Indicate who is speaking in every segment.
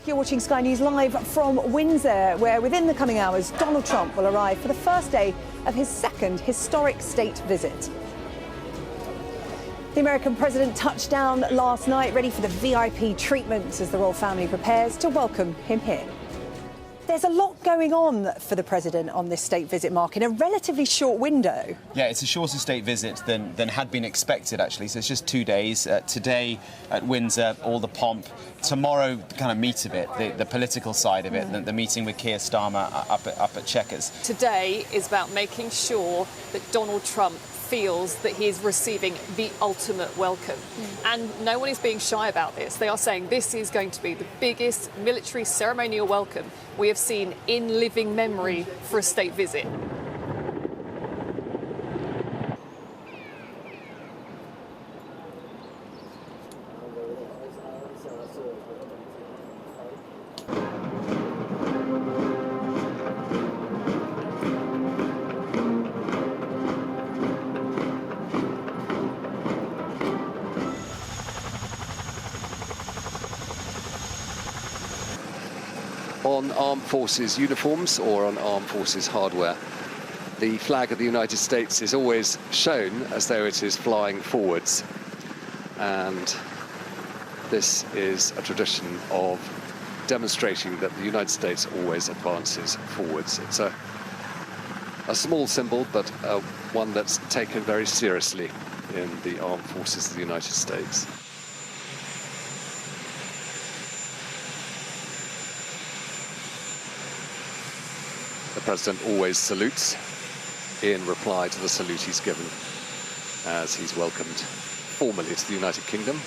Speaker 1: You're watching Sky News Live from Windsor, where within the coming hours, Donald Trump will arrive for the first day of his second historic state visit. The American president touched down last night, ready for the VIP treatment as the royal family prepares to welcome him here. There's a lot going on for the president on this state visit, Mark, in a relatively short window.
Speaker 2: Yeah, it's a shorter state visit than had been expected, actually. So it's just 2 days. Today at Windsor, all the pomp. Tomorrow, the kind of meat of it, the political side of it, the meeting with Keir Starmer up at Chequers.
Speaker 3: Today is about making sure that Donald Trump feels that he is receiving the ultimate welcome. And no one is being shy about this. They are saying this is going to be the biggest military ceremonial welcome we have seen in living memory for a state visit.
Speaker 4: On armed forces uniforms or on armed forces hardware, the flag of the United States is always shown as though it is flying forwards, and this is a tradition of demonstrating that the United States always advances forwards. It's a small symbol, but one that's taken very seriously in the armed forces of the United States. The president always salutes in reply to the salute he's given as he's welcomed formally to the United Kingdom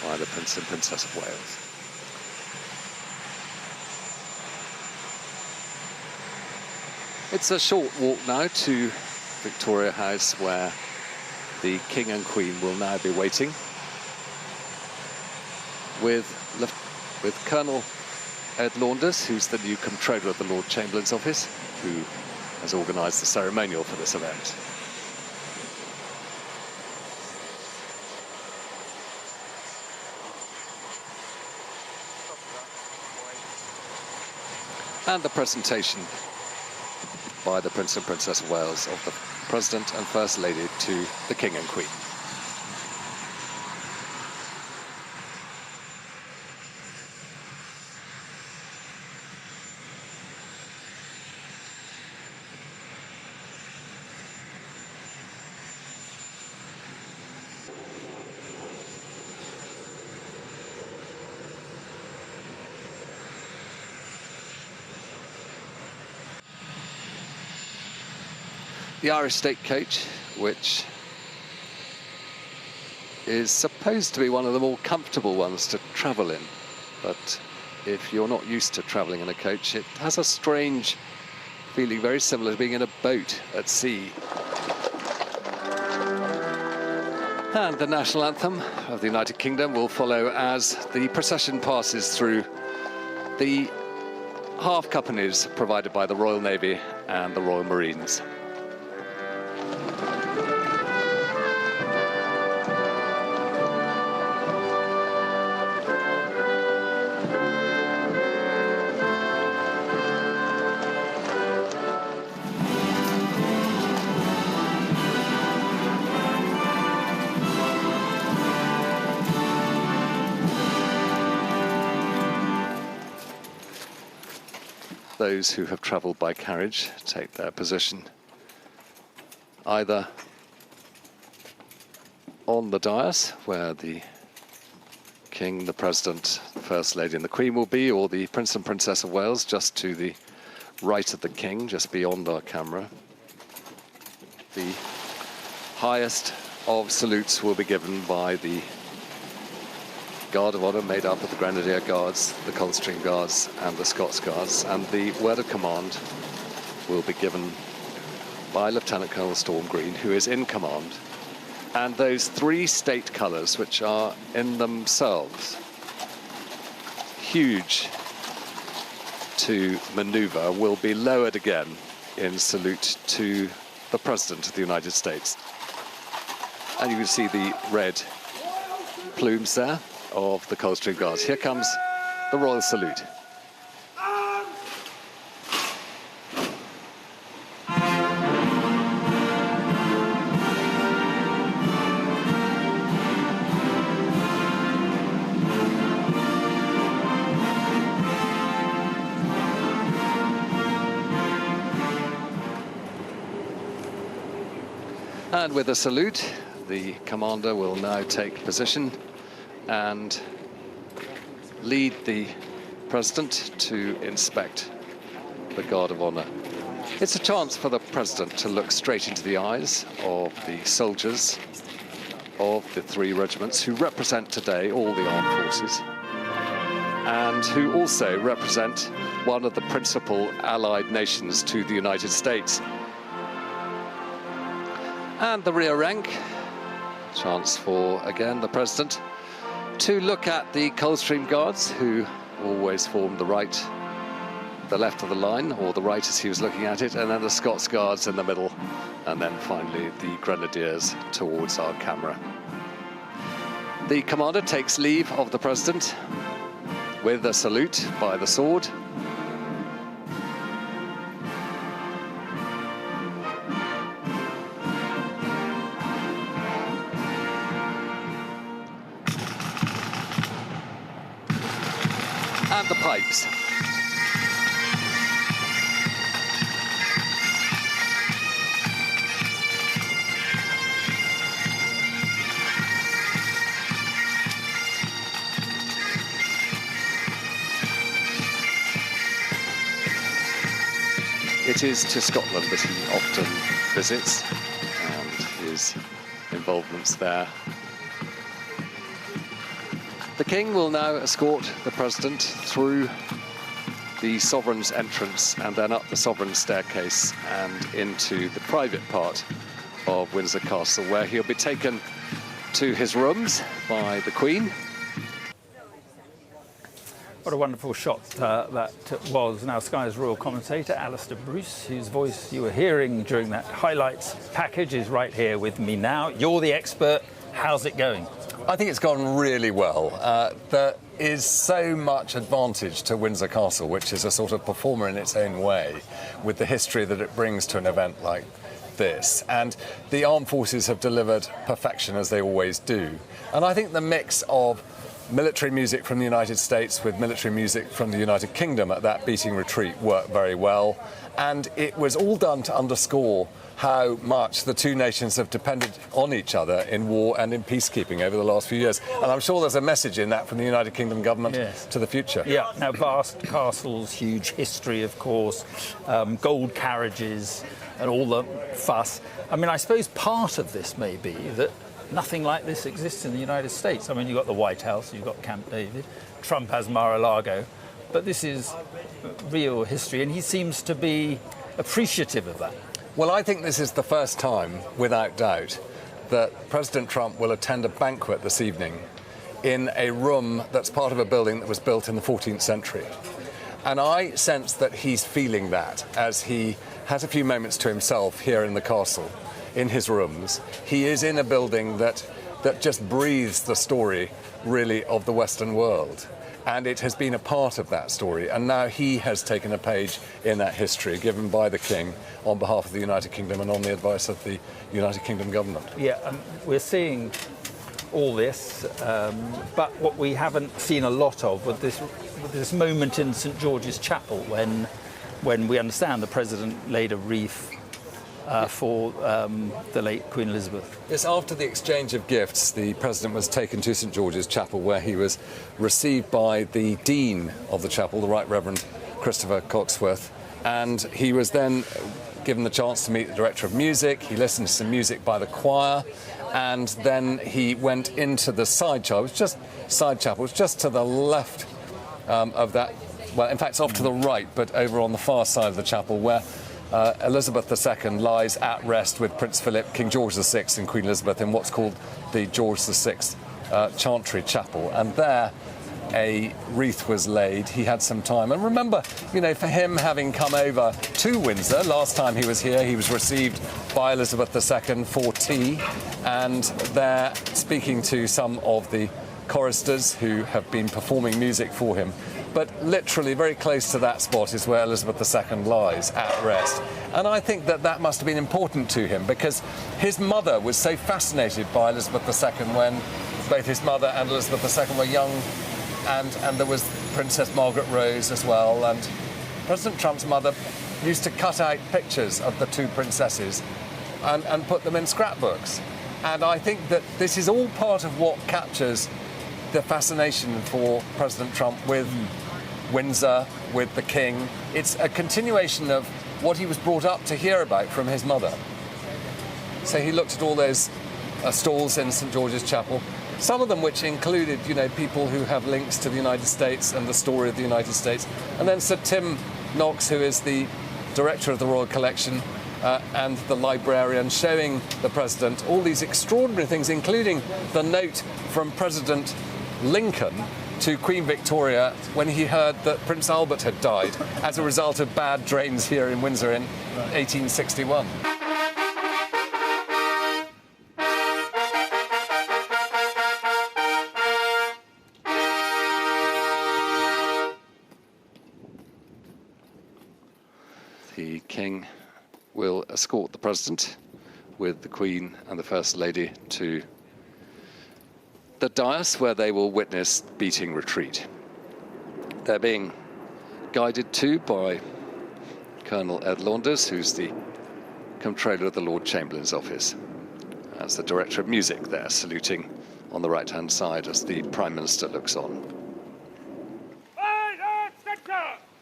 Speaker 4: by the Prince and Princess of Wales. It's a short walk now to Victoria House, where the King and Queen will now be waiting with Colonel Ed Launders, who's the new Comptroller of the Lord Chamberlain's office, who has organised the ceremonial for this event. And the presentation by the Prince and Princess of Wales of the President and First Lady to the King and Queen. The Irish State Coach, which is supposed to be one of the more comfortable ones to travel in, but if you're not used to travelling in a coach, it has a strange feeling, very similar to being in a boat at sea. And the national anthem of the United Kingdom will follow as the procession passes through the half companies provided by the Royal Navy and the Royal Marines. Those who have travelled by carriage take their position either on the dais, where the King, the President, the First Lady and the Queen will be, or the Prince and Princess of Wales just to the right of the King, just beyond our camera. The highest of salutes will be given by the Guard of Honour, made up of the Grenadier Guards, the Coldstream Guards and the Scots Guards, and the word of command will be given by Lieutenant Colonel Storm Green, who is in command. And those three state colours, which are in themselves huge to manoeuvre, will be lowered again in salute to the President of the United States. And you can see the red plumes there of the Coldstream Guards. Here comes the royal salute. And with a salute, the commander will now take position and lead the president to inspect the guard of honor. It's a chance for the president to look straight into the eyes of the soldiers of the three regiments who represent today all the armed forces and who also represent one of the principal allied nations to the United States. And the rear rank, chance for, again, the president to look at the Coldstream Guards, who always formed the left of the line, or the right as he was looking at it, and then the Scots Guards in the middle, and then finally the Grenadiers towards our camera. The commander takes leave of the president with a salute by the sword. And the pipes. It is to Scotland that he often visits, and his involvements there. The King will now escort the President through the Sovereign's entrance and then up the Sovereign's staircase and into the private part of Windsor Castle, where he'll be taken to his rooms by the Queen.
Speaker 5: What a wonderful shot that was. Now, Sky's royal commentator, Alistair Bruce, whose voice you were hearing during that highlights package, is right here with me now. You're the expert. How's it going?
Speaker 6: I think it's gone really well. There is so much advantage to Windsor Castle, which is a sort of performer in its own way, with the history that it brings to an event like this. And the armed forces have delivered perfection, as they always do. And I think the mix of military music from the United States with military music from the United Kingdom at that beating retreat worked very well. And it was all done to underscore how much the two nations have depended on each other in war and in peacekeeping over the last few years. And I'm sure there's a message in that from the United Kingdom government to the future.
Speaker 5: Yeah, now vast castles, huge history, of course, gold carriages and all the fuss. I mean, I suppose part of this may be that nothing like this exists in the United States. I mean, you've got the White House, you've got Camp David, Trump has Mar-a-Lago, but this is real history, and he seems to be appreciative of that.
Speaker 6: Well, I think this is the first time, without doubt, that President Trump will attend a banquet this evening in a room that's part of a building that was built in the 14th century. And I sense that he's feeling that as he has a few moments to himself here in the castle, in his rooms. He is in a building that just breathes the story, really, of the Western world. And it has been a part of that story. And now he has taken a page in that history given by the King on behalf of the United Kingdom and on the advice of the United Kingdom government.
Speaker 5: Yeah, we're seeing all this, but what we haven't seen a lot of with this moment in St George's Chapel when we understand the President laid a wreath for the late Queen Elizabeth.
Speaker 6: Yes, after the exchange of gifts, the President was taken to St George's Chapel, where he was received by the Dean of the chapel, the Right Reverend Christopher Coxworth, and he was then given the chance to meet the Director of Music. He listened to some music by the choir, and then he went into the side chapel. It was just side chapel. It was just to the left of that. Well, in fact, it's off to the right, but over on the far side of the chapel, where Elizabeth II lies at rest with Prince Philip, King George VI and Queen Elizabeth in what's called the George VI Chantry Chapel. And there a wreath was laid. He had some time. And remember, you know, for him having come over to Windsor, last time he was here, he was received by Elizabeth II for tea. And there, speaking to some of the choristers who have been performing music for him. But literally very close to that spot is where Elizabeth II lies at rest. And I think that that must have been important to him, because his mother was so fascinated by Elizabeth II when both his mother and Elizabeth II were young, and there was Princess Margaret Rose as well. And President Trump's mother used to cut out pictures of the two princesses and put them in scrapbooks. And I think that this is all part of what captures the fascination for President Trump with Windsor, with the King. It's a continuation of what he was brought up to hear about from his mother. So he looked at all those stalls in St. George's Chapel, some of them which included, you know, people who have links to the United States and the story of the United States. And then Sir Tim Knox, who is the director of the Royal Collection and the librarian, showing the president all these extraordinary things, including the note from President Lincoln to Queen Victoria when he heard that Prince Albert had died as a result of bad drains here in Windsor in 1861.
Speaker 4: The King will escort the President with the Queen and the First Lady to the dais, where they will witness beating retreat. They're being guided to by Colonel Ed Launders, who's the Comptroller of the Lord Chamberlain's office. That's the Director of Music there, saluting on the right-hand side as the Prime Minister looks on.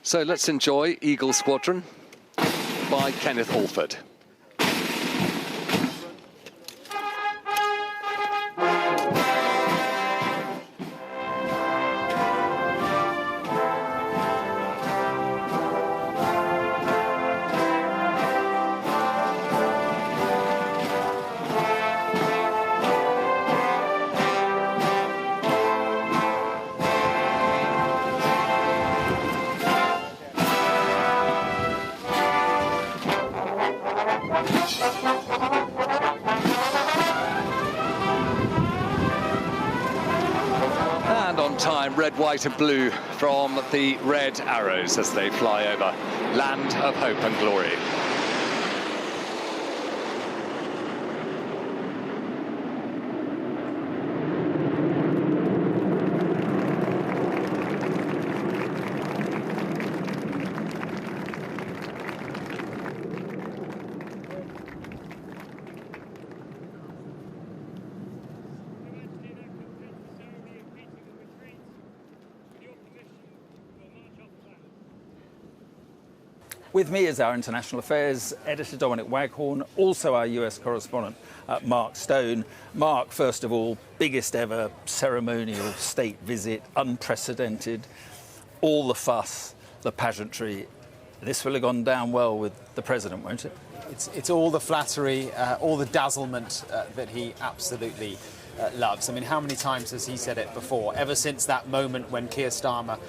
Speaker 4: So let's enjoy Eagle Squadron by Kenneth Alford. Red, white and blue from the red arrows as they fly over land of hope and glory.
Speaker 5: With me is our international affairs editor, Dominic Waghorn, also our US correspondent, Mark Stone. Mark, first of all, biggest ever ceremonial state visit, unprecedented, all the fuss, the pageantry. This will have gone down well with the president, won't it?
Speaker 7: It's all the flattery, all the dazzlement that he absolutely loves. I mean, how many times has he said it before? Ever since that moment when Keir Starmer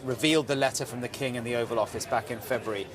Speaker 7: revealed the letter from the King in the Oval Office back in February,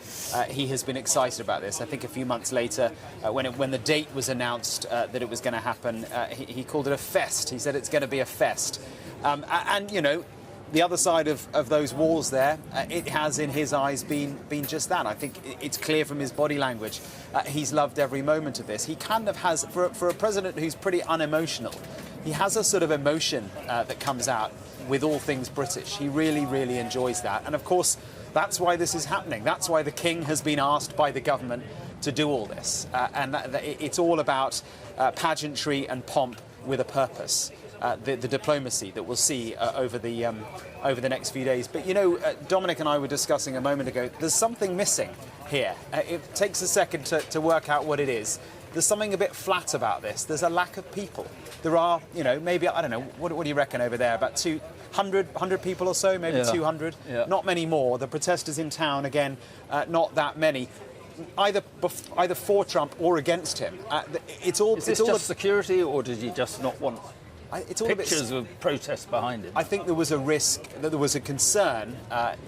Speaker 7: he has been excited about this. I think a few months later, when the date was announced that it was going to happen, he called it a fest. He said it's going to be a fest. And, you know, the other side of those walls there, it has, in his eyes, been just that. I think it's clear from his body language. He's loved every moment of this. He kind of has, for a president who's pretty unemotional, he has a sort of emotion that comes out with all things British. He really, really enjoys that. And of course, that's why this is happening. That's why the King has been asked by the government to do all this. And it's all about pageantry and pomp with a purpose. The diplomacy that we'll see over the next few days. But, you know, Dominic and I were discussing a moment ago, there's something missing here. It takes a second to work out what it is. There's something a bit flat about this. There's a lack of people. There are, you know, maybe, I don't know, what do you reckon over there? About 200 people or so, maybe 200? Yeah. Not many more. The protesters in town, again, not that many. Either for Trump or against him. Is
Speaker 5: this just security, or did he just not want pictures of protests behind him?
Speaker 7: I think there was a risk, that there was a concern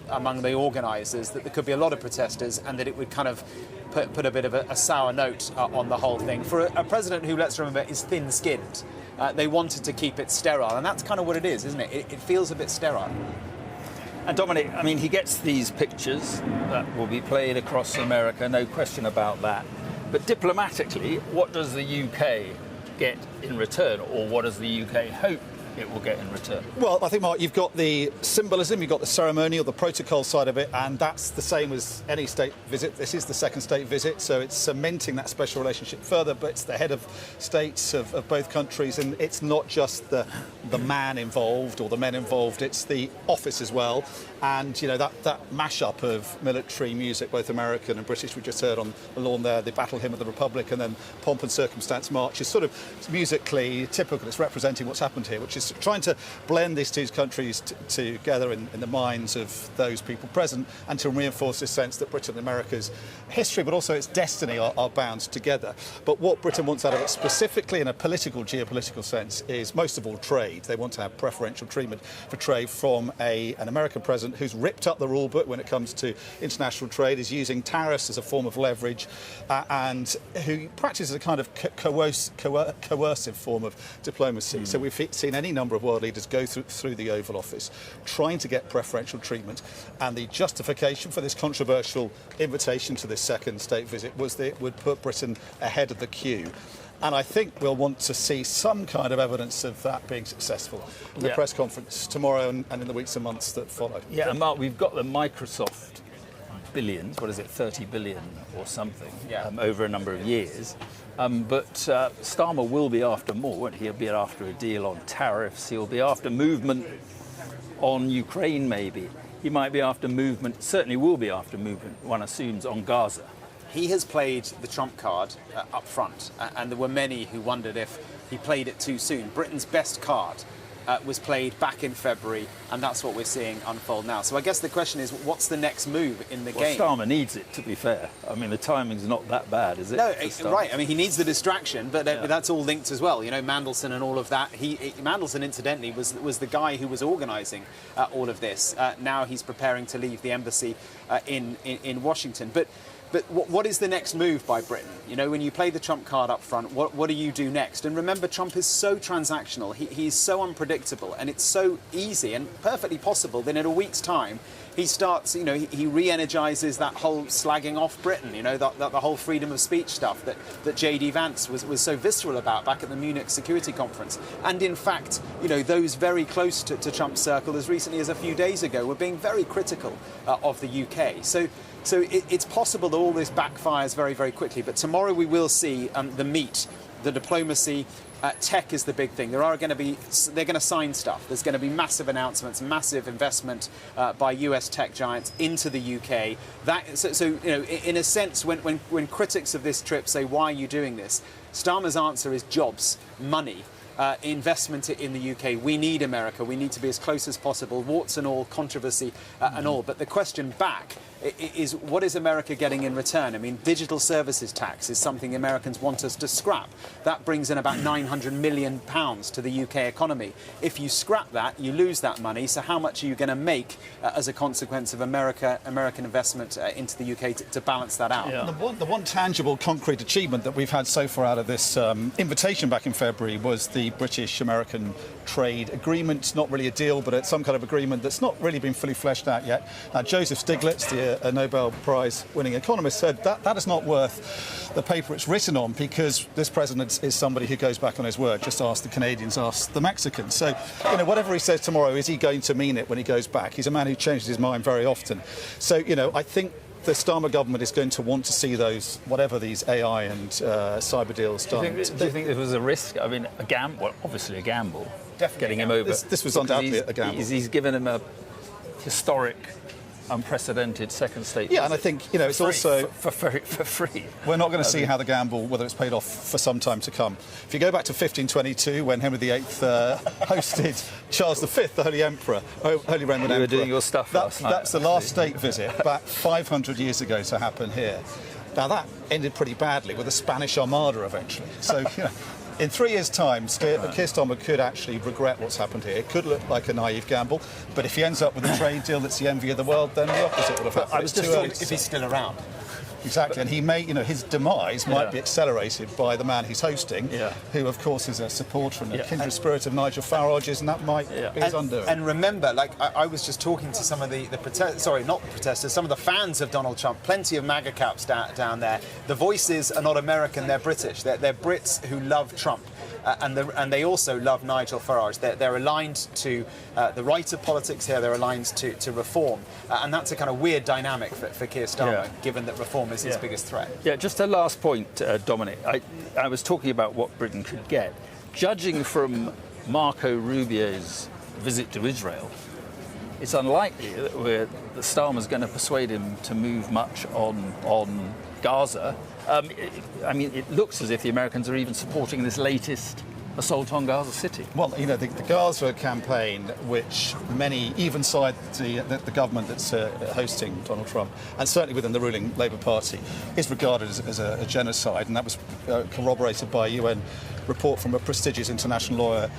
Speaker 7: among the organisers that there could be a lot of protesters and that it would kind of put a bit of a sour note on the whole thing. For a president who, let's remember, is thin-skinned, They wanted to keep it sterile, and that's kind of what it is, isn't it? It feels a bit sterile.
Speaker 5: And Dominic, I mean, he gets these pictures that will be played across America, no question about that. But diplomatically, what does the UK get in return, or what does the UK hope it will get in return?
Speaker 8: Well, I think, Mark, you've got the symbolism, you've got the ceremonial, the protocol side of it, and that's the same as any state visit. This is the second state visit, so it's cementing that special relationship further, but it's the head of states of both countries, and it's not just the man involved or the men involved, it's the office as well. And, you know, that mashup of military music, both American and British, we just heard on the lawn there, the Battle Hymn of the Republic, and then Pomp and Circumstance March, is sort of musically typical. It's representing what's happened here, which is trying to blend these two countries together in the minds of those people present, and to reinforce this sense that Britain and America's history, but also its destiny, are bound together. But what Britain wants out of it, specifically in a political, geopolitical sense, is most of all trade. They want to have preferential treatment for trade from an American president who's ripped up the rule book when it comes to international trade, is using tariffs as a form of leverage, and who practices a kind of coercive form of diplomacy. So we've seen any number of world leaders go through the Oval Office trying to get preferential treatment, and the justification for this controversial invitation to this second state visit was that it would put Britain ahead of the queue. And I think we'll want to see some kind of evidence of that being successful in the press conference tomorrow and in the weeks and months that follow.
Speaker 5: Yeah, and Mark, we've got the Microsoft billions, what is it, 30 billion or something, over a number of years. But Starmer will be after more, won't he? He'll be after a deal on tariffs. He'll be after movement on Ukraine, maybe. He might be after movement, certainly will be after movement, one assumes, on Gaza.
Speaker 7: He has played the trump card up front, and there were many who wondered if he played it too soon. Britain's best card was played back in February, and that's what we're seeing unfold now. So I guess the question is, what's the next move in the game?
Speaker 5: Starmer needs it, to be fair. I mean, the timing's not that bad, is it?
Speaker 7: No, right. I mean, he needs the distraction, but that's all linked as well. You know, Mandelson and all of that. Mandelson, incidentally, was the guy who was organising all of this. Now he's preparing to leave the embassy in Washington. But what is the next move by Britain? You know, when you play the Trump card up front, what do you do next? And remember, Trump is so transactional. He's so unpredictable, and it's so easy and perfectly possible that in a week's time, he starts, you know, he re-energizes that whole slagging off Britain, you know, the whole freedom of speech stuff that J.D. Vance was so visceral about back at the Munich Security Conference. And in fact, you know, those very close to Trump's circle as recently as a few days ago were being very critical of the UK. So it's possible that all this backfires very, very quickly. But tomorrow we will see the meat, the diplomacy. Tech is the big thing. They're going to sign stuff. There's going to be massive announcements, massive investment by US tech giants into the UK. So you know, in a sense, when critics of this trip say, why are you doing this? Starmer's answer is jobs, money. Investment in the UK. We need America. We need to be as close as possible, warts and all, controversy and all. But the question back is, what is America getting in return? I mean, digital services tax is something Americans want us to scrap. That brings in about £900 million to the UK economy. If you scrap that, you lose that money. So how much are you going to make as a consequence of American investment into the UK to balance that out?
Speaker 8: Yeah. The one tangible, concrete achievement that we've had so far out of this invitation back in February was the British-American trade agreement. Not really a deal, but it's some kind of agreement that's not really been fully fleshed out yet. Joseph Stiglitz, a Nobel Prize-winning economist, said that is not worth the paper it's written on, because this president is somebody who goes back on his word. Just ask the Canadians, ask the Mexicans. So, you know, whatever he says tomorrow, is he going to mean it when he goes back? He's a man who changes his mind very often. So, you know, I think the Starmer government is going to want to see those, whatever these AI and cyber deals done.
Speaker 5: Do you think there was a risk? I mean, a gamble. Well, obviously a gamble.
Speaker 8: Definitely
Speaker 5: getting him over.
Speaker 8: This was undoubtedly a gamble.
Speaker 5: He's given him a historic, unprecedented second state.
Speaker 8: Yeah, and I think, you know, it's also
Speaker 5: for free.
Speaker 8: We're not going to see how the gamble, whether it's paid off, for some time to come. If you go back to 1522, when Henry VIII hosted Charles V, the Holy Emperor, Holy Roman Emperor.
Speaker 5: You were doing your stuff last night.
Speaker 8: That's the last state visit, back 500 years ago, to happen here. Now, that ended pretty badly with the Spanish Armada eventually. So, you know, in 3 years' time, Keir Starmer could actually regret what's happened here. It could look like a naive gamble, but if he ends up with a trade deal that's the envy of the world, then the opposite would have happened.
Speaker 7: I was just wondering if he's still around.
Speaker 8: Exactly, and he may, his demise might be accelerated by the man he's hosting, who, of course, is a supporter and a kindred spirit of Nigel Farage's, and that might be his undoing.
Speaker 7: And remember, I was just talking to some of some of the fans of Donald Trump, plenty of MAGA caps down there. The voices are not American, they're British. They're Brits who love Trump. And they also love Nigel Farage. They're aligned to the right of politics here. They're aligned to reform, and that's a kind of weird dynamic for Keir Starmer, given that reform is his biggest threat.
Speaker 5: Yeah, just a last point, Dominic. I was talking about what Britain could get. Judging from Marco Rubio's visit to Israel, it's unlikely that Starmer's going to persuade him to move much on Gaza. It looks as if the Americans are even supporting this latest assault on Gaza City.
Speaker 8: Well, the Gaza campaign, which many, even inside the government that's hosting Donald Trump, and certainly within the ruling Labour Party, is regarded as a genocide, and that was corroborated by a UN report from a prestigious international lawyer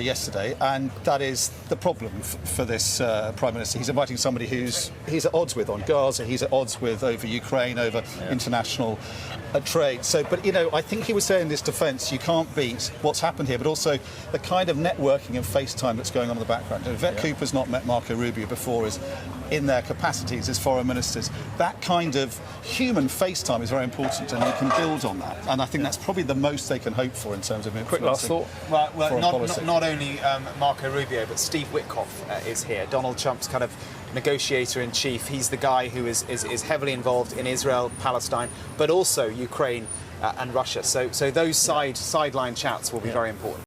Speaker 8: yesterday, and that is the problem for this Prime Minister. He's inviting somebody he's at odds with on Gaza, he's at odds with over Ukraine, over international trade. So, but I think he was saying in this defence, you can't beat what's happened here, but also the kind of networking and FaceTime that's going on in the background. Yvette Cooper's not met Marco Rubio before as in their capacities as foreign ministers. That kind of human FaceTime is very important, and you can build on that. And I think that's probably the most they can hope for in terms of
Speaker 5: quick last thought.
Speaker 7: Well, not only Marco Rubio, but Steve Witkoff is here. Donald Trump's kind of negotiator-in-chief. He's the guy who is heavily involved in Israel, Palestine, but also Ukraine and Russia. So those sideline chats will be very important.